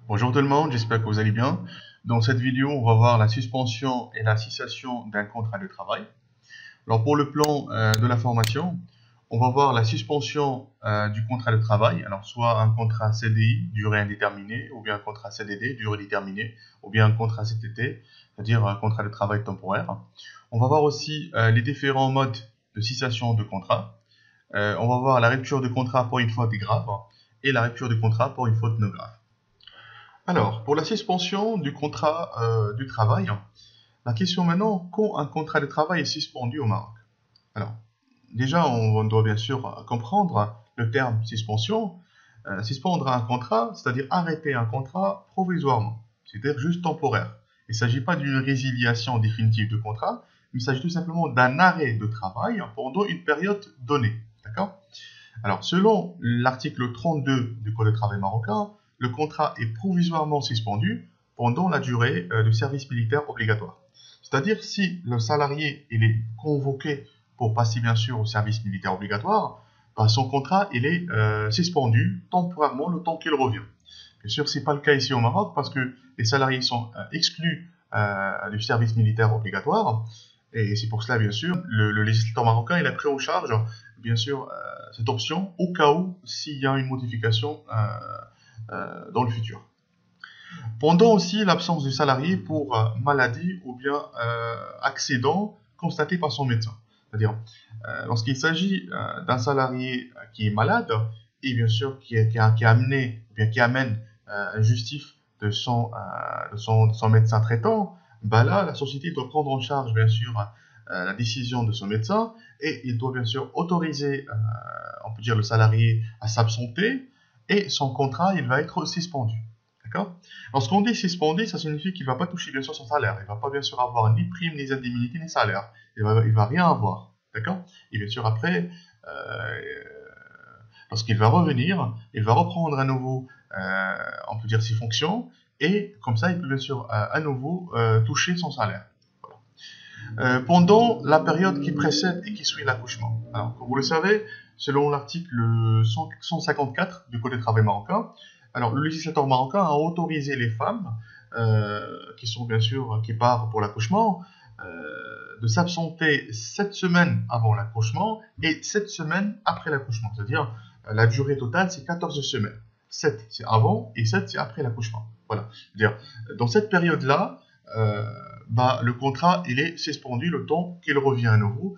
Bonjour tout le monde, j'espère que vous allez bien. Dans cette vidéo, on va voir la suspension et la cessation d'un contrat de travail. Alors pour le plan de la formation, on va voir la suspension du contrat de travail. Alors soit un contrat CDI, durée indéterminée, ou bien un contrat CDD, durée déterminée, ou bien un contrat CTT, c'est-à-dire un contrat de travail temporaire. On va voir aussi les différents modes de cessation de contrat. On va voir la rupture de contrat pour une faute grave et la rupture de contrat pour une faute non grave. Alors, pour la suspension du contrat du travail, la question maintenant, quand un contrat de travail est suspendu au Maroc? Alors, déjà, on doit bien sûr comprendre le terme suspension. Suspendre un contrat, c'est-à-dire arrêter un contrat provisoirement, c'est-à-dire juste temporaire. Il ne s'agit pas d'une résiliation définitive de contrat, mais il s'agit tout simplement d'un arrêt de travail pendant une période donnée. D'accord? Alors, selon l'article 32 du Code du travail marocain, le contrat est provisoirement suspendu pendant la durée du service militaire obligatoire. C'est-à-dire si le salarié il est convoqué pour passer bien sûr au service militaire obligatoire, son contrat il est suspendu temporairement le temps qu'il revient. Bien sûr, ce n'est pas le cas ici au Maroc parce que les salariés sont exclus du service militaire obligatoire. Et c'est pour cela, bien sûr, le législateur marocain il a pris en charge, bien sûr, cette option au cas où s'il y a une modification dans le futur. Pendant aussi l'absence du salarié pour maladie ou bien accident constaté par son médecin. C'est-à-dire, lorsqu'il s'agit d'un salarié qui est malade et bien sûr qui amène un justif de son médecin traitant, bah là, la société doit prendre en charge bien sûr la décision de son médecin et il doit bien sûr autoriser, on peut dire, le salarié à s'absenter et son contrat, il va être suspendu. D'accord? Lorsqu'on dit suspendu, ça signifie qu'il ne va pas toucher bien sûr son salaire. Il ne va pas bien sûr avoir ni prime, ni indemnité, ni salaire. Il va rien avoir. D'accord? Et bien sûr après, lorsqu'il va revenir, il va reprendre à nouveau, on peut dire, ses fonctions. Et comme ça, il peut bien sûr à nouveau toucher son salaire. Voilà. Pendant la période qui précède et qui suit l'accouchement. Alors, comme vous le savez, selon l'article 154 du Code du travail marocain, alors, le législateur marocain a autorisé les femmes qui sont bien sûr qui partent pour l'accouchement de s'absenter 7 semaines avant l'accouchement et 7 semaines après l'accouchement. C'est-à-dire la durée totale c'est 14 semaines. 7 c'est avant et 7 c'est après l'accouchement. Voilà. C'est-à-dire dans cette période-là, le contrat il est suspendu le temps qu'il revient à nouveau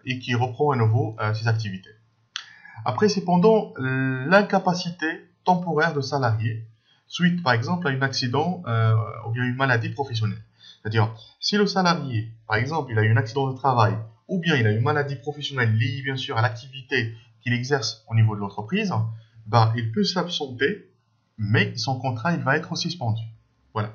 et qu'il reprend à nouveau ses activités. Après, c'est pendant l'incapacité temporaire de salarié, suite par exemple à un accident ou bien une maladie professionnelle. C'est-à-dire, si le salarié, par exemple, il a eu un accident de travail ou bien il a une maladie professionnelle liée bien sûr à l'activité qu'il exerce au niveau de l'entreprise, il peut s'absenter, mais son contrat il va être suspendu. Voilà.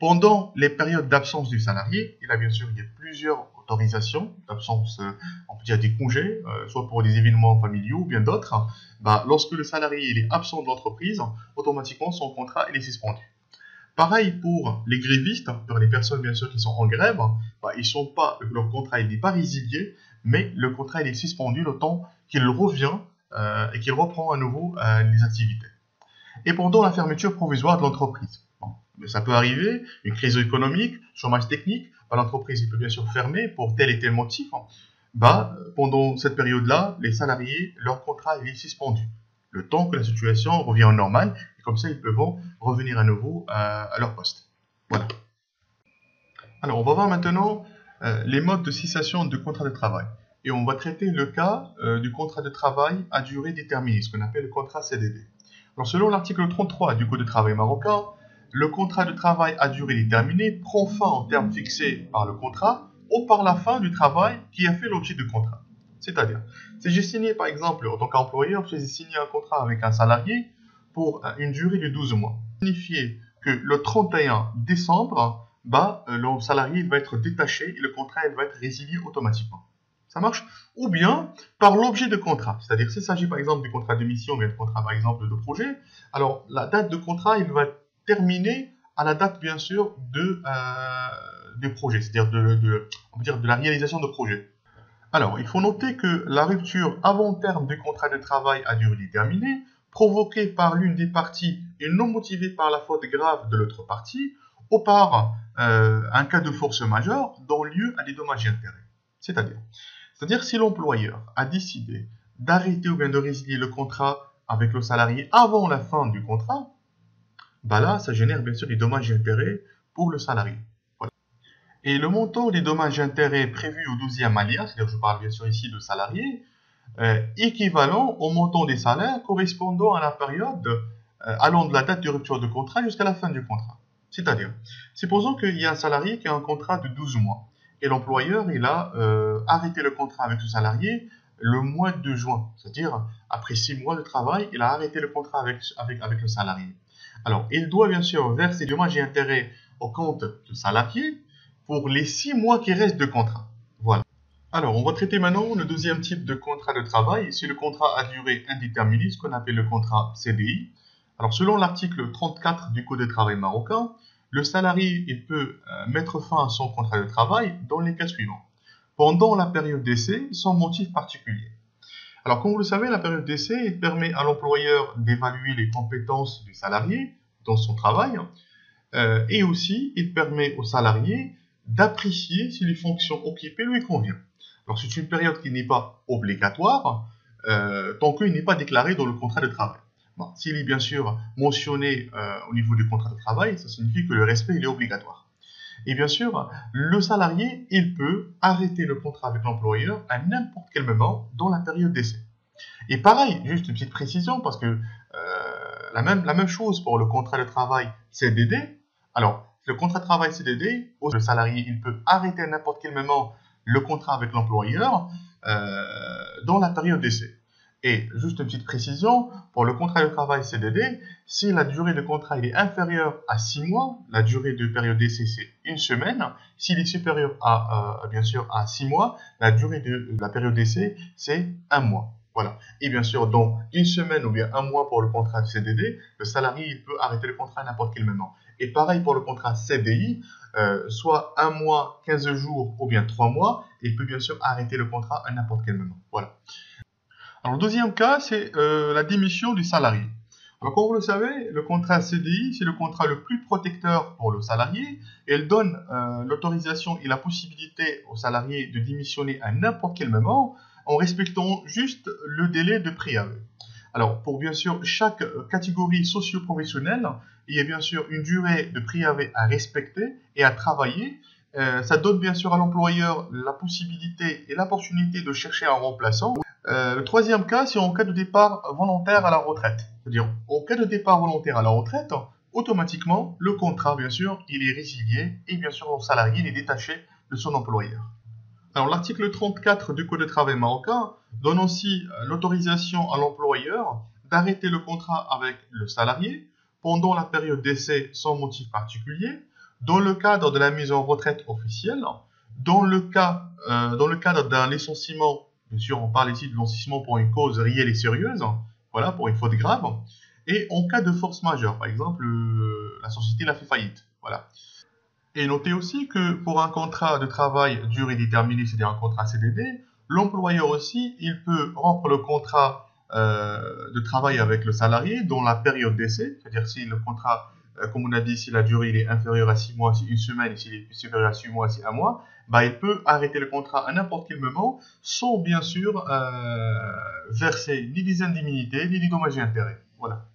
Pendant les périodes d'absence du salarié, il y a plusieurs autorisations d'absence, on peut dire des congés, soit pour des événements familiaux ou bien d'autres. Lorsque le salarié il est absent de l'entreprise, automatiquement son contrat il est suspendu. Pareil pour les grévistes, pour les personnes bien sûr qui sont en grève, leur contrat il n'est pas résilié, mais le contrat il est suspendu le temps qu'il revient et qu'il reprend à nouveau les activités. Et pendant la fermeture provisoire de l'entreprise. Ça peut arriver, une crise économique, chômage technique, l'entreprise peut bien sûr fermer pour tel et tel motif. Pendant cette période-là, les salariés, leur contrat est suspendu. Le temps que la situation revient au normal, et comme ça, ils peuvent revenir à nouveau à leur poste. Voilà. Alors, on va voir maintenant les modes de cessation de contrat de travail. Et on va traiter le cas du contrat de travail à durée déterminée, ce qu'on appelle le contrat CDD. Alors, selon l'article 33 du Code du travail marocain, le contrat de travail à durée déterminée prend fin en termes fixés par le contrat ou par la fin du travail qui a fait l'objet du contrat. C'est-à-dire, si j'ai signé par exemple en tant qu'employeur, j'ai signé un contrat avec un salarié pour une durée de 12 mois. Ça signifie que le 31 décembre, le salarié va être détaché et le contrat va être résilié automatiquement. Ça marche? Ou bien par l'objet de contrat. C'est-à-dire, s'il s'agit par exemple du contrat de mission ou bien du contrat par exemple de projet, alors la date de contrat, il va terminé à la date bien sûr des projets, c'est-à-dire on peut dire de la réalisation de projet. Alors, il faut noter que la rupture avant terme du contrat de travail à durée déterminée provoquée par l'une des parties et non motivée par la faute grave de l'autre partie, ou par un cas de force majeure dont lieu à des dommages et intérêts. C'est-à-dire si l'employeur a décidé d'arrêter ou bien de résilier le contrat avec le salarié avant la fin du contrat, bah là, ça génère bien sûr des dommages et intérêts pour le salarié. Voilà. Et le montant des dommages et intérêts prévus au 12e alinéa, c'est-à-dire je parle bien sûr ici de salarié, équivalent au montant des salaires correspondant à la période allant de la date de rupture de contrat jusqu'à la fin du contrat. C'est-à-dire, supposons qu'il y a un salarié qui a un contrat de 12 mois et l'employeur il a arrêté le contrat avec ce salarié le mois de juin, c'est-à-dire après 6 mois de travail, il a arrêté le contrat avec le salarié. Alors, il doit bien sûr verser des dommages et intérêts au compte du salarié pour les 6 mois qui restent de contrat. Voilà. Alors, on va traiter maintenant le deuxième type de contrat de travail, c'est le contrat à durée indéterminée, ce qu'on appelle le contrat CDI. Alors, selon l'article 34 du Code du travail marocain, le salarié il peut mettre fin à son contrat de travail dans les cas suivants. Pendant la période d'essai, sans motif particulier. Alors, comme vous le savez, la période d'essai permet à l'employeur d'évaluer les compétences du salarié dans son travail et aussi, il permet au salarié d'apprécier si les fonctions occupées lui conviennent. Alors, c'est une période qui n'est pas obligatoire tant qu'il n'est pas déclaré dans le contrat de travail. Bon, s'il est bien sûr mentionné au niveau du contrat de travail, ça signifie que le respect il est obligatoire. Et bien sûr, le salarié, il peut arrêter le contrat avec l'employeur à n'importe quel moment dans la période d'essai. Et pareil, juste une petite précision, parce que la même chose pour le contrat de travail CDD. Alors, le contrat de travail CDD, le salarié, il peut arrêter à n'importe quel moment le contrat avec l'employeur dans la période d'essai. Et juste une petite précision, pour le contrat de travail CDD, si la durée de contrat est inférieure à 6 mois, la durée de période d'essai c'est 1 semaine. S'il est supérieur à, bien sûr, à 6 mois, la durée de la période d'essai c'est 1 mois. Voilà. Et bien sûr, dans 1 semaine ou bien 1 mois pour le contrat de CDD, le salarié il peut arrêter le contrat à n'importe quel moment. Et pareil pour le contrat CDI, soit 1 mois, 15 jours ou bien 3 mois, il peut bien sûr arrêter le contrat à n'importe quel moment. Voilà. Alors, le deuxième cas, c'est la démission du salarié. Alors, comme vous le savez, le contrat CDI, c'est le contrat le plus protecteur pour le salarié. Et il donne l'autorisation et la possibilité au salarié de démissionner à n'importe quel moment en respectant juste le délai de préavis. Alors, pour bien sûr chaque catégorie socio-professionnelle, il y a bien sûr une durée de préavis à respecter et à travailler. Ça donne bien sûr à l'employeur la possibilité et l'opportunité de chercher un remplaçant. Le troisième cas, c'est en cas de départ volontaire à la retraite. C'est-à-dire, en cas de départ volontaire à la retraite, automatiquement, le contrat, bien sûr, il est résilié et bien sûr, le salarié il est détaché de son employeur. Alors, l'article 34 du Code du travail marocain donne aussi l'autorisation à l'employeur d'arrêter le contrat avec le salarié pendant la période d'essai sans motif particulier, dans le cadre de la mise en retraite officielle, dans le cadre d'un licenciement. Bien sûr, on parle ici de licenciement pour une cause réelle et sérieuse, voilà, pour une faute grave, et en cas de force majeure, par exemple, la société l'a fait faillite, voilà. Et notez aussi que pour un contrat de travail durée déterminée, c'est-à-dire un contrat CDD, l'employeur aussi, il peut rompre le contrat de travail avec le salarié dans la période d'essai, c'est-à-dire si le contrat, comme on a dit, si la durée il est inférieure à 6 mois, c'est 1 semaine, et s'il est supérieur à 6 mois, c'est 1 mois, bah, il peut arrêter le contrat à n'importe quel moment, sans bien sûr verser ni des indemnités, ni des dommages et intérêts. Voilà.